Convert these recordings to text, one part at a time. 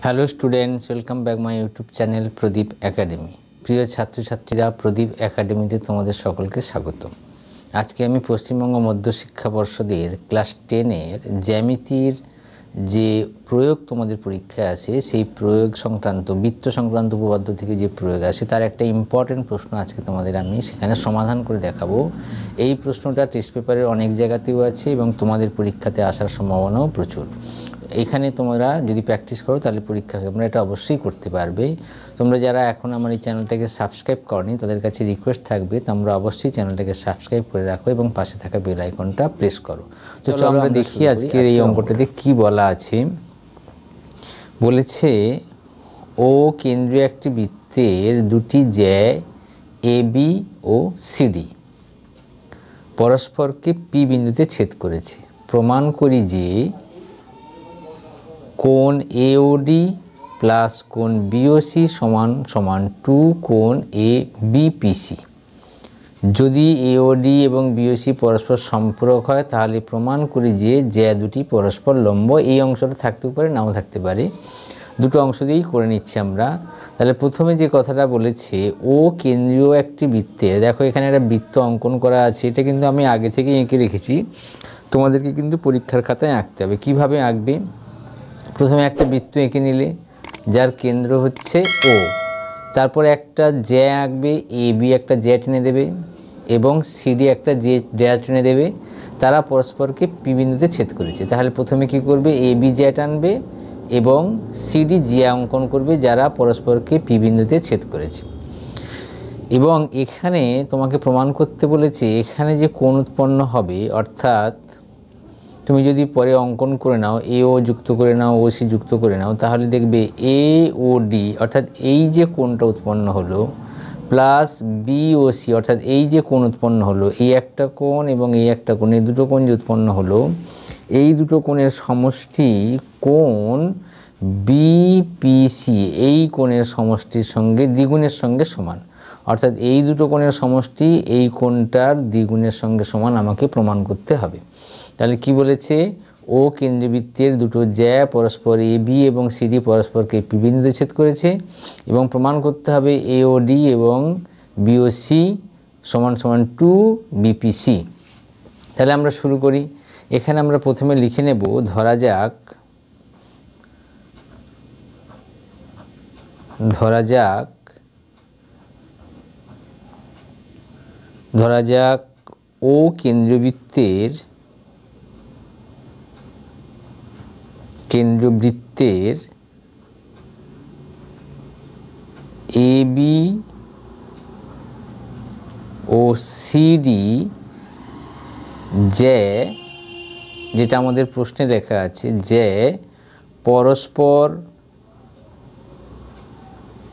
Hello students, welcome back my YouTube channel Pradeep Academy. প্রিয় ছাত্রছাত্রীরা, প্রদীপ একাডেমিতে তোমাদের সকলকে স্বাগত। আজকে আমি পশ্চিমবঙ্গ মধ্য শিক্ষা পর্ষদের ক্লাস 10-এর জ্যামিতির যে প্রয়োগ তোমাদের পরীক্ষায় আসে, সেই প্রয়োগ সংক্রান্ত বৃত্ত সংক্রান্ত উপপাদ্য থেকে যে প্রয়োগ আসে তার একটা ইম্পর্টেন্ট প্রশ্ন আজকে তোমাদের আমি সেখানে সমাধান করে দেখাবো। এই প্রশ্নটা টেস্ট পেপারের অনেক জায়গাতেও আছে এবং তোমাদের পরীক্ষাতে আসার সম্ভাবনাও প্রচুর। এখানে তোমরা যদি প্র্যাকটিস করো তাহলে পরীক্ষা তোমরা এটা অবশ্যই করতে পারবে। তোমরা যারা এখন আমার এই চ্যানেলটাকে সাবস্ক্রাইব করনি তাদের কাছে রিকোয়েস্ট থাকবে তোমরা অবশ্যই চ্যানেলটাকে সাবস্ক্রাইব করে রাখো এবং পাশে থাকা বেল আইকনটা প্রেস করো। তো চলো আমরা দেখি আজকের এই অঙ্কটাতে কি বলা আছে। বলেছে ও কেন্দ্রীয় একটি বৃত্তের দুটি জ্যা এ বি ও সিডি পরস্পরকে পি বিন্দুতে ছেদ করেছে। প্রমাণ করি যে কোণ এওডি প্লাস কোণ বিওসি সমান সমান 2 কোণ এ বিপিসি। যদি এওডি এবং বিওসি পরস্পর সম্পূরক হয় তাহলে প্রমাণ করি যে জ্যা দুটি পরস্পর লম্ব। এই অংশটা থাকতেও পারে, নাও থাকতে পারে, দুটো অংশ দিয়েই করে নিচ্ছি আমরা। তাহলে প্রথমে যে কথাটা বলেছে ও কেন্দ্রীয় একটি বৃত্তের, দেখো এখানে একটা বৃত্ত অঙ্কন করা আছে, এটা কিন্তু আমি আগে থেকে এঁকে রেখেছি, তোমাদেরকে কিন্তু পরীক্ষার খাতায় আঁকতে হবে। কিভাবে আঁকবে? প্রথমে একটা বৃত্ত এঁকে নিলে যার কেন্দ্র হচ্ছে ও, তারপরে একটা জ্যা আঁকবে, এ বি একটা জ্যা টেনে দেবে এবং সিডি একটা জ্যা টেনে দেবে। তারা পরস্পরকে পি বিন্দুতে ছেদ করেছে। তাহলে প্রথমে কি করবে? এ বি জ্যা টানবে এবং সিডি জ্যা অঙ্কন করবে যারা পরস্পরকে পি বিন্দুতে ছেদ করেছে। এবং এখানে তোমাকে প্রমাণ করতে বলেছে এখানে যে কোণ উৎপন্ন হবে, অর্থাৎ তুমি যদি পরে অঙ্কন করে নাও, এ ও যুক্ত করে নাও, ও সি যুক্ত করে নাও, তাহলে দেখবে এ ও ডি অর্থাৎ এই যে কোণটা উৎপন্ন হলো প্লাস বি ও সি অর্থাৎ এই যে কোণ উৎপন্ন হলো, এই একটা কোণ এবং এই একটা কোণ, এই দুটো কোণ যে উৎপন্ন হলো, এই দুটো কোণের সমষ্টি কোণ বিপিসি এই কোণের সমষ্টির সঙ্গে দ্বিগুণের সঙ্গে সমান। অর্থাৎ এই দুটো কোণের সমষ্টি এই কোণটার দ্বিগুণের সঙ্গে সমান আমাকে প্রমাণ করতে হবে। তাহলে কি বলেছে? ও কেন্দ্রবৃত্তের দুটো জ্যা পরস্পর এ বি এবং সিডি পরস্পরকে পি বিন্দুতে ছেদ করেছে এবং প্রমাণ করতে হবে এ ও ডি এবং বিওসি সমান সমান 2 বিপিসি। তাহলে আমরা শুরু করি। এখানে আমরা প্রথমে লিখে নেব, ধরা যাক ও কেন্দ্রবৃত্তের এ বি ও সিডি জ্যা, যেটা আমাদের প্রশ্নে লেখা আছে, জ্যা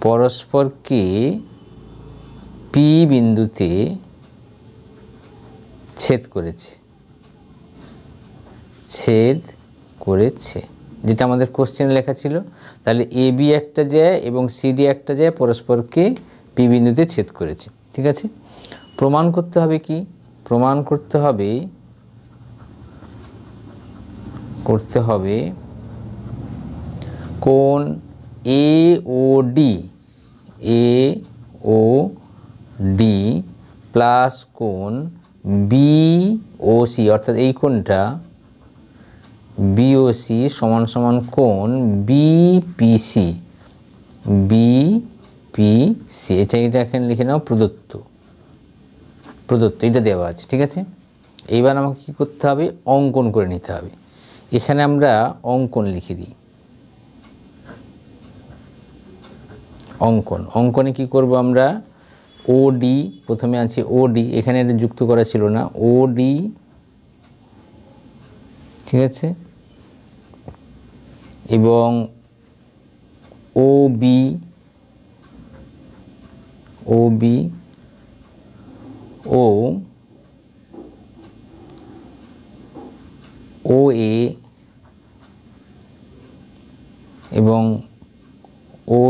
পরস্পরকে পি বিন্দুতে ছেদ করেছে, যেটা আমাদের কোশ্চেনে লেখা ছিল। তাহলে এ বি একটা জ্যা এবং সিডি একটা জ্যা পরস্পরকে পি বিন্দুতে ছেদ করেছে। ঠিক আছে, প্রমাণ করতে হবে কি? প্রমাণ করতে হবে কোণ এ ও ডি প্লাস কোণ বি ও সি অর্থাৎ এই কোণটা বিওসি সমান সমান কোণ বিপিসি। এটা এখানে লিখে নাও, প্রদত্ত এটা দেওয়া আছে। ঠিক আছে, এইবার আমাকে কী করতে হবে? অঙ্কন করে নিতে হবে। এখানে আমরা অঙ্কন লিখে দিই। অঙ্কনে কি করব আমরা? ওডি প্রথমে আছে, ওডি এখানে এটা যুক্ত করা ছিল না, ওডি। ঠিক আছে, এবং ও বি ও এ এবং ও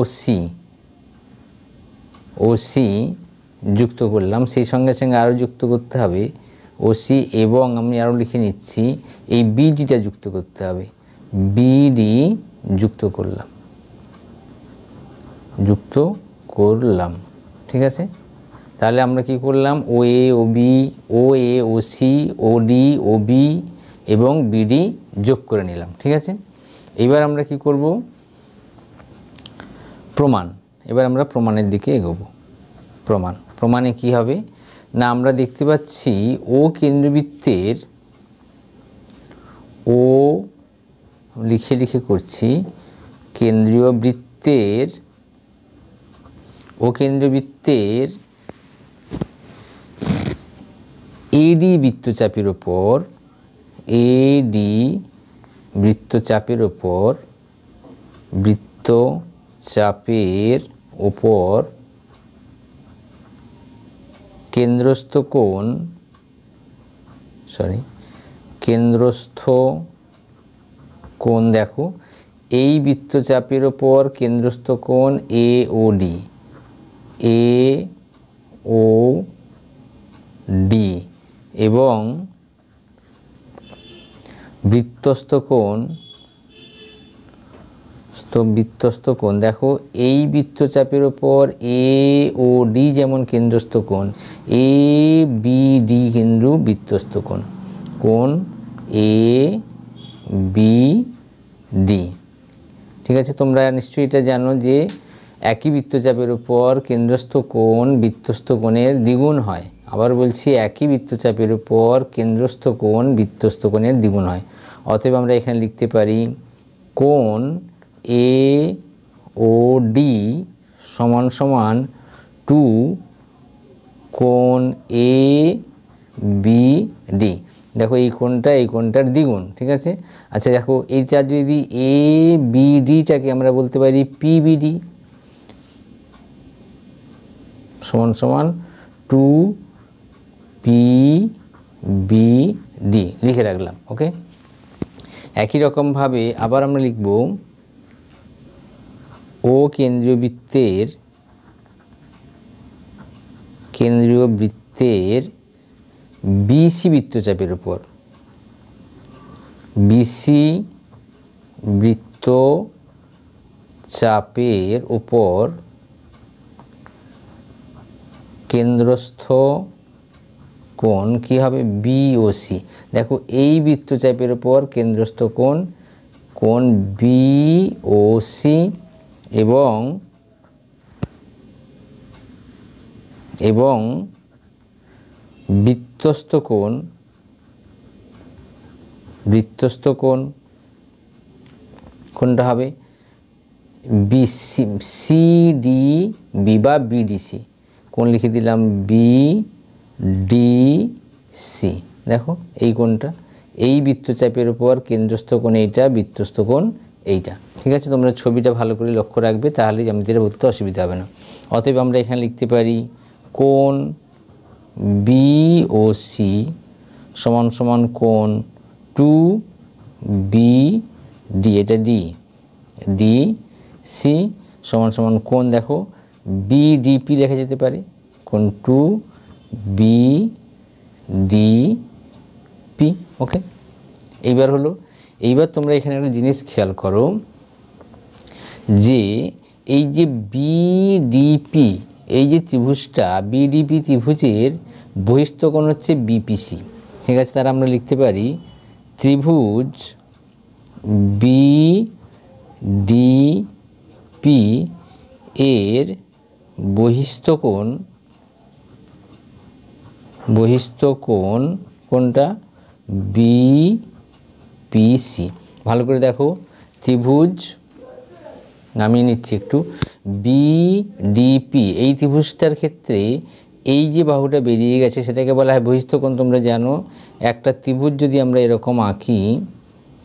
সি যুক্ত করলাম। সেই সঙ্গে সঙ্গে আরও যুক্ত করতে হবে ও সি, এবং আমি আরও লিখে নিচ্ছি এই বিডিটা যুক্ত করতে হবে, বিডি যুক্ত করলাম। যুক্ত করলাম। ঠিক আছে, তাহলে আমরা কি করলাম, ও এ ও বি, ও এ ও সি, ও ডি ও বি এবং বিডি যোগ করে নিলাম। ঠিক আছে, এবার আমরা কি করব, প্রমাণ। এবার আমরা প্রমাণের দিকে এগোবো। প্রমাণে কি হবে না, আমরা দেখতে পাচ্ছি ও কেন্দ্রবৃত্তের, ও লিখে লিখে করছি, কেন্দ্রীয় বৃত্তের, ও কেন্দ্রবৃত্তের এডি বৃত্তচাপের ওপর, এডি বৃত্তচাপের ওপর, বৃত্তচাপের ওপর কেন্দ্রস্থ কোণ, কেন্দ্রস্থ কোণ, দেখো এই বৃত্তচাপের ওপর কেন্দ্রস্থ কোণ এ ও ডি, এ ও ডি এবং বৃত্তস্থ কোণ, দেখো এই বৃত্তচাপের ওপর এ ও ডি যেমন কেন্দ্রস্থ কোণ, এ বি ডি কিন্তু বৃত্তস্থ কোণ, কোণ এ বি ডি। ঠিক আছে, তোমরা নিশ্চয়ই এটা জানো যে একই বৃত্তচাপের উপর কেন্দ্রস্থ কোণ বৃত্তস্থ কোণের দ্বিগুণ হয়। আবার বলছি, একই বৃত্তচাপের উপর কেন্দ্রস্থ কোণ বৃত্তস্থ কোণের দ্বিগুণ হয়। অতএব আমরা এখানে লিখতে পারি কোণ এ ও ডি সমান সমান 2 কোণ এ বি ডি। দেখো এই কোণটার দ্বিগুণ। ঠিক আছে, আচ্ছা দেখো এইটা যদি এ বি ডিটাকে আমরা বলতে পারি পি বি ডি সমান সমান 2 পি বি ডি লিখে রাখলাম। ওকে, একই রকমভাবে আবার আমরা লিখব ও কেন্দ্রীয় বৃত্তের বিসি বৃত্তচাপের উপর, বিসি বৃত্তচাপের উপর কেন্দ্রস্থ কোণ কি হবে, বিওসি। দেখো এই বৃত্তচাপের উপর কেন্দ্রস্থ কোণ বিওসি এবং বৃত্তস্থ কোণ কোনটা হবে, সিডিবি বা বিডিসি। কোণ লিখে দিলাম বিডিসি। দেখো এই কোণটা, এই বৃত্তচাপের উপর কেন্দ্রস্থ কোণ এইটা, বৃত্তস্থ কোণ এইটা। ঠিক আছে, তোমরা ছবিটা ভালো করে লক্ষ্য রাখবে, তাহলে জ্যামিতিটা বলতে অসুবিধা হবে না। অতএব আমরা এখানে লিখতে পারি কোণ বিওসি সমান সমান কোণ 2 বি ডি, এটা ডি সি সমান সমান কোণ, দেখো বিডিপি লেখা যেতে পারে, কোণ 2 বি ডি পি। ওকে, এইবার তোমরা এখানে একটা জিনিস খেয়াল করো যে এই যে বিডিপি, এই যে ত্রিভুজটা, বিডিপি ত্রিভুজের বহিস্থ কোণ হচ্ছে বিপিসি। ঠিক আছে, তারা আমরা লিখতে পারি ত্রিভুজ বিডিপি এর বহিস্থ কোণ কোনটা, বিপিসি। ভালো করে দেখো, ত্রিভুজ নামিয়ে নিচ্ছি একটু, বিডিপি এই ত্রিভুজটার ক্ষেত্রে এই যে বাহুটা বেরিয়ে গেছে সেটাকে বলা হয় বহিস্থ কোণ। তোমরা জানো একটা ত্রিভুজ যদি আমরা এরকম আঁকি,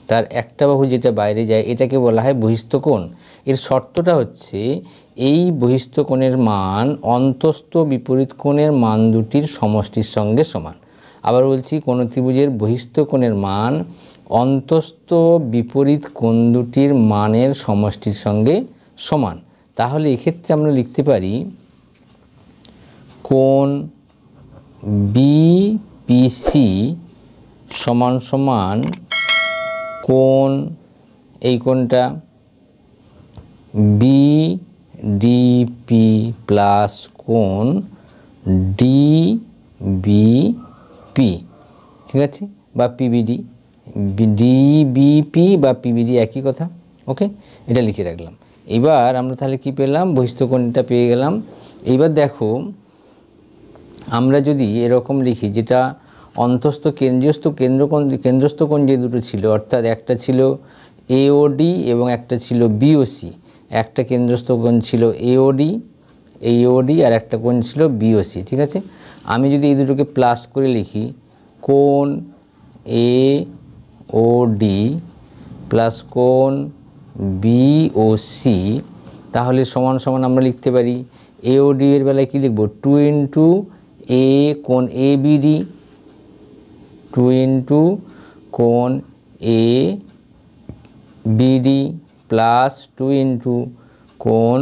তার একটা বাহু যেটা বাইরে যায় এটাকে বলা হয় বহিস্থ কোণ। এর শর্তটা হচ্ছে এই বহিস্থ কোণের মান অন্তস্থ বিপরীত কোণের মান দুটির সমষ্টির সঙ্গে সমান। আবার বলছি, কোন ত্রিভুজের বহিস্থ কোণের মান অন্তস্থ বিপরীত কোণ দুটির মানের সমষ্টির সঙ্গে সমান। তাহলে এক্ষেত্রে আমরা লিখতে পারি কোণ বিপিসি সমান সমান কোণ, এই কোণটা ডিপি প্লাস কোণ ডিবিপি, ঠিক আছে, বা পিবিডি, ডিবিপি বা পিবিডি একই কথা। ওকে, এটা লিখে রাখলাম। এবার আমরা তাহলে কি পেলাম, বহিস্থকোণটা পেয়ে গেলাম। এইবার দেখো আমরা যদি এরকম লিখি, যেটা অন্তস্থ কেন্দ্রস্থ কোণ যে দুটো ছিল, অর্থাৎ একটা ছিল এওডি এবং একটা ছিল বিওসি। একটা কেন্দ্রস্থ কোণ ছিল এওডি আর একটা কোণ ছিল বিওসি, ঠিক আছে। আমি যদি এই দুটোকে প্লাস করে লিখি, কোণ এওডি প্লাস কোণ বিওসি, তাহলে সমান সমান আমরা লিখতে পারি এওডি এর বেলায় কি লিখব, 2 ইন্টু এ কোণ এবিডি, 2 ইন্টু কোণ এ বিডি প্লাস 2 ইন্টু কোণ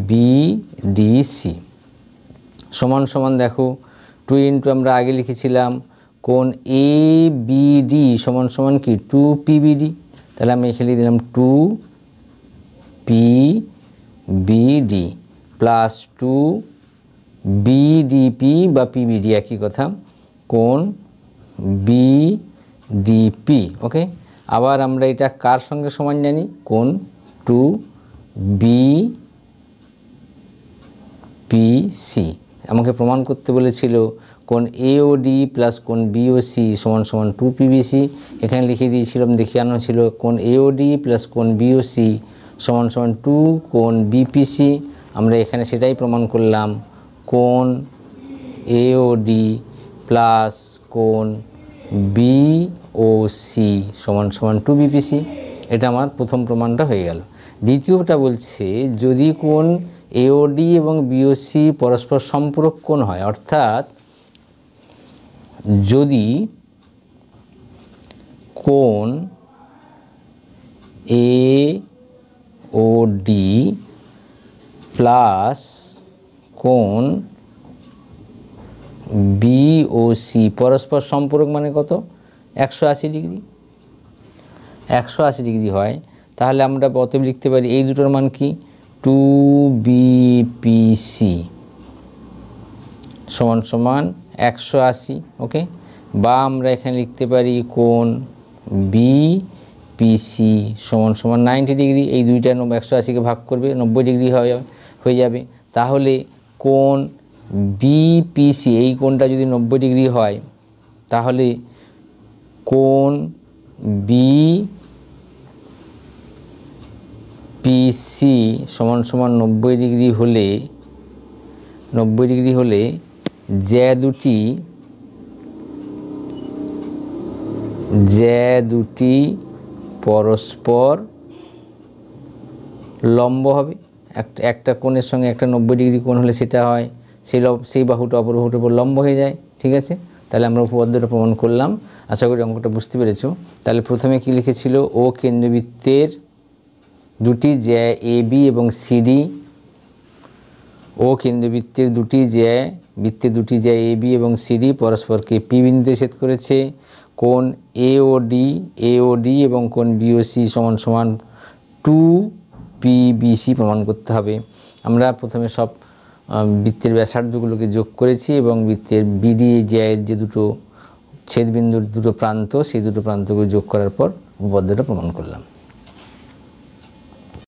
বিডিসি সমান সমান দেখো 2 ইন্টু আমরা আগে লিখেছিলাম কোণ এ বিডি সমান সমান কি 2 পিবিডি, তাহলে আমি এখানে দিলাম 2 পিবিডি প্লাস 2 বিডিপি বা পিবিডি একই কথা, কোণ বিডিপি। ওকে, আবার আমরা এটা কার সঙ্গে সমান জানি, কোণ 2 বিপিসি। আমাকে প্রমাণ করতে বলেছিল কোণ এওডি প্লাস কোণ বিওসি সমান সমান 2 পিবিসি। এখানে লিখে দিয়েছিলাম, দেখানো ছিল কোণ এওডি প্লাস কোণ বিওসি সমান সমান 2 কোণ বিপিসি। আমরা এখানে সেটাই প্রমাণ করলাম, কোণ এওডি প্লাস কোণ বিওসি সমান সমান 2 বিপিসি। এটা আমার প্রথম প্রমাণটা হয়ে গেল। দ্বিতীয়টা বলছে যদি কোণ এওডি এবং বিওসি পরস্পর সম্পূরক কোণ হয়, অর্থাৎ যদি কোণ এওডি প্লাস কোণ বিওসি পরস্পর সম্পূরক মানে কত, 180 ডিগ্রি, 180 ডিগ্রি হয়, তাহলে আমরা অতএব লিখতে পারি এই দুটোর মান কি 2 বিপিসি সমান সমান 180। ওকে, বা আমরা এখানে লিখতে পারি কোণ বিপিসি সমান সমান 90 ডিগ্রি। এই দুইটা 180কে ভাগ করবে 90 ডিগ্রি হয়ে যাবে। তাহলে কোণ বিপিসি এই কোণটা যদি 90 ডিগ্রি হয়, তাহলে কোণ বিপিসি সমান সমান 90 ডিগ্রি হলে যে দুটি পরস্পর লম্ব হবে, একটা কোণের সঙ্গে একটা 90 ডিগ্রি কোণ হলে সেটা হয় সেই বাহুটা অপর বাহুটার উপর লম্ব হয়ে যায়, ঠিক আছে। তাহলে আমরা উপপাদ্যটা প্রমাণ করলাম। আশা করি অঙ্কটা বুঝতে পেরেছো। তাহলে প্রথমে কি লিখেছিল, ও কেন্দ্রবৃত্তের দুটি জ্যা এবি এবং সিডি, ও কেন্দ্রবৃত্তের দুটি জ্যা এবি এবং সিডি পরস্পরকে পি বিন্দুতে ছেদ করেছে। কোণ এওডি এবং কোণ বিওসি সমান সমান 2 পিবিসি প্রমাণ করতে হবে। আমরা প্রথমে সব বৃত্তের ব্যাসার্ধগুলোকে যোগ করেছি এবং বৃত্তের বিডি জ্যায়ের যে দুটো ছেদবিন্দুর দুটো প্রান্ত, সেই দুটো প্রান্তকে যোগ করার পর উপপাদ্যটা প্রমাণ করলাম।